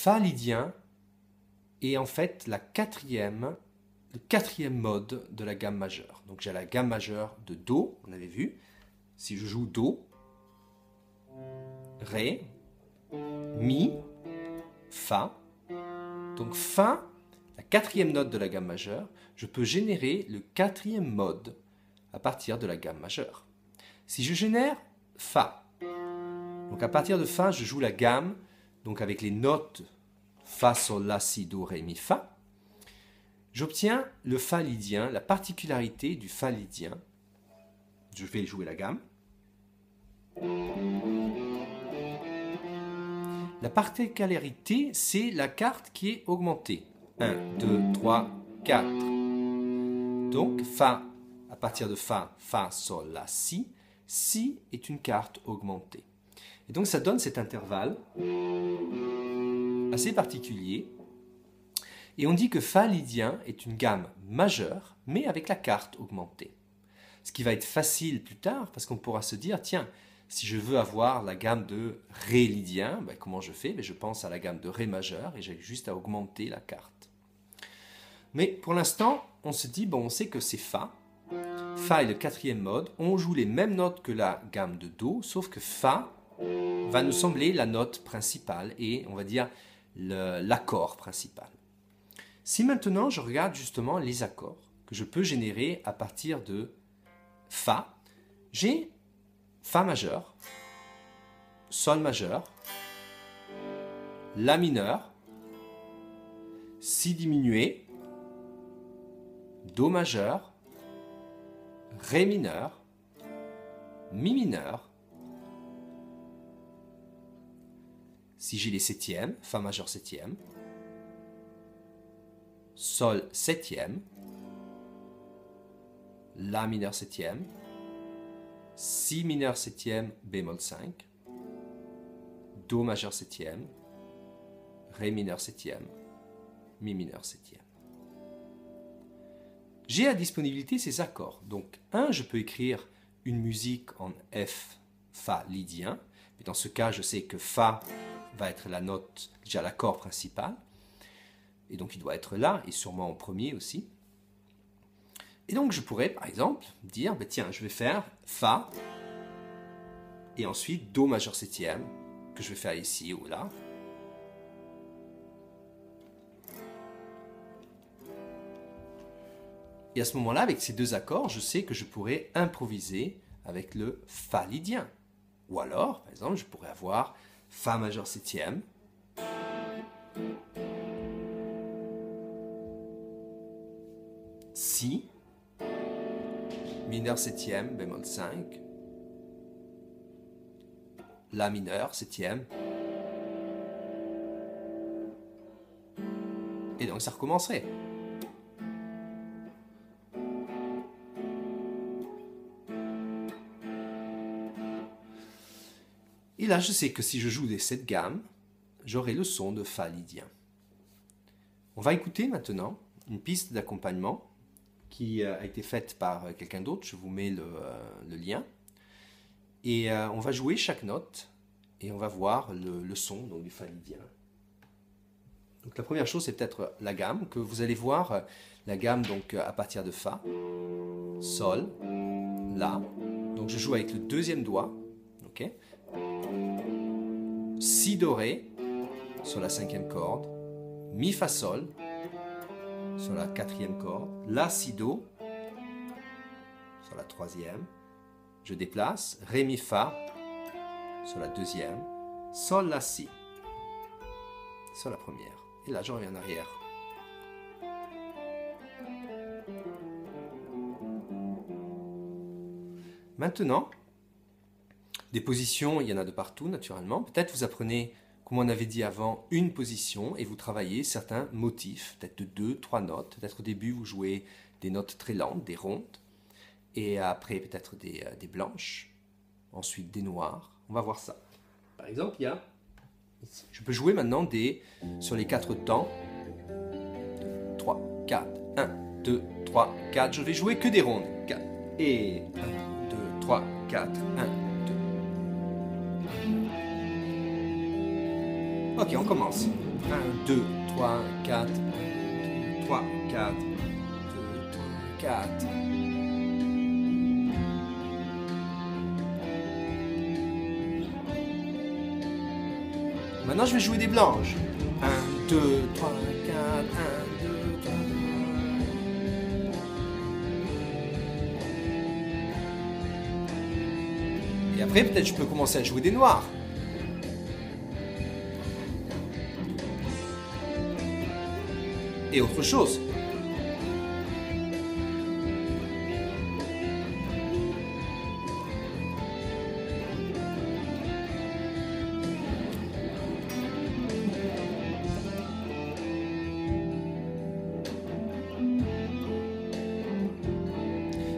Fa lydien est en fait le quatrième mode de la gamme majeure. Donc j'ai la gamme majeure de Do, on avait vu. Si je joue Do, Ré, Mi, Fa. Donc Fa, la quatrième note de la gamme majeure, je peux générer le quatrième mode à partir de la gamme majeure. Si je génère Fa, donc à partir de Fa, je joue la gamme, donc avec les notes Fa, Sol, La, Si, Do, Ré, Mi, Fa, j'obtiens le Fa lydien, la particularité du Fa lydien. Je vais jouer la gamme. La particularité, c'est la carte qui est augmentée. 1, 2, 3, 4. Donc, Fa, à partir de Fa, Fa, Sol, La, Si. Si est une carte augmentée. Et donc, ça donne cet intervalle assez particulier. Et on dit que Fa lydien est une gamme majeure, mais avec la carte augmentée. Ce qui va être facile plus tard, parce qu'on pourra se dire, tiens, si je veux avoir la gamme de Ré lydien, ben comment je fais? Ben je pense à la gamme de Ré majeur et j'ai juste à augmenter la carte. Mais pour l'instant, on se dit, bon, on sait que c'est Fa. Fa est le quatrième mode. On joue les mêmes notes que la gamme de Do, sauf que Fa va nous sembler la note principale et, on va dire, l'accord principal. Si maintenant je regarde justement les accords que je peux générer à partir de Fa, j'ai Fa majeur, Sol majeur, La mineur, Si diminué, Do majeur, Ré mineur, Mi mineur. Si j'ai les septièmes, Fa majeur septième, Sol septième, La mineur septième, Si mineur septième, bémol 5, Do majeur septième, Ré mineur septième, Mi mineur septième. J'ai à disponibilité ces accords. Donc, je peux écrire une musique en F, Fa lydien. Mais dans ce cas, je sais que Fa va être la note, déjà l'accord principal. Et donc, il doit être là, et sûrement en premier aussi. Et donc, je pourrais, par exemple, dire, ben, tiens, je vais faire Fa, et ensuite Do majeur septième, que je vais faire ici ou là. Et à ce moment-là, avec ces deux accords, je sais que je pourrais improviser avec le Fa lydien. Ou alors, par exemple, je pourrais avoir Fa majeur septième, Si, mineur septième, bémol 5, La mineur septième, et donc ça recommencerait. Et là, je sais que si je joue cette gamme, j'aurai le son de Fa lydien. On va écouter maintenant une piste d'accompagnement qui a été faite par quelqu'un d'autre. Je vous mets le lien. Et on va jouer chaque note et on va voir le son donc, du Fa lydien. Donc la première chose, c'est peut-être la gamme, que vous allez voir la gamme donc, à partir de Fa, Sol, La. Donc je joue avec le deuxième doigt. Okay. Si do ré sur la cinquième corde, mi fa sol sur la quatrième corde, la si do sur la troisième, je déplace, ré mi fa sur la deuxième, sol la si sur la première, et là je reviens en arrière. Maintenant, des positions, il y en a de partout naturellement. Peut-être vous apprenez, comme on avait dit avant, une position et vous travaillez certains motifs, peut-être de 2, 3 notes. Peut-être au début vous jouez des notes très lentes, des rondes, et après peut-être des blanches, ensuite des noires. On va voir ça. Par exemple, je peux jouer maintenant sur les 4 temps. 2, 3, 4, 1, 2, 3, 4. Je vais jouer que des rondes. 4 et 1, 2, 3, 4, 1. Ok, on commence. 1, 2, 3, 4. 3, 4. 2, 3, 4. Maintenant, je vais jouer des blanches. 1, 2, 3, 4. 1, 2, 3. Et après, peut-être je peux commencer à jouer des noirs. Et autre chose.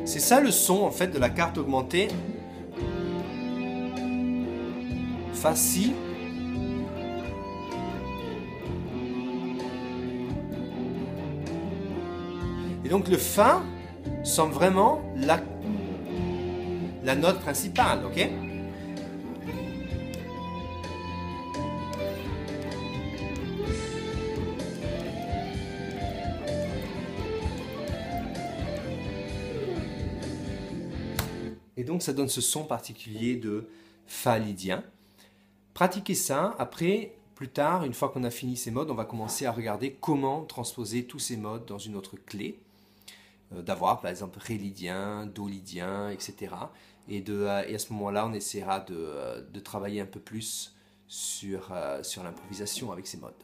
C'est ça le son en fait de la carte augmentée. Fa, si. Et donc le Fa semble vraiment la note principale, ok? Et donc ça donne ce son particulier de Fa lydien. Pratiquez ça, après, plus tard, une fois qu'on a fini ces modes, on va commencer à regarder comment transposer tous ces modes dans une autre clé. D'avoir par exemple Ré lydien, Do lydien, etc. Et à ce moment-là, on essaiera de travailler un peu plus sur l'improvisation avec ces modes.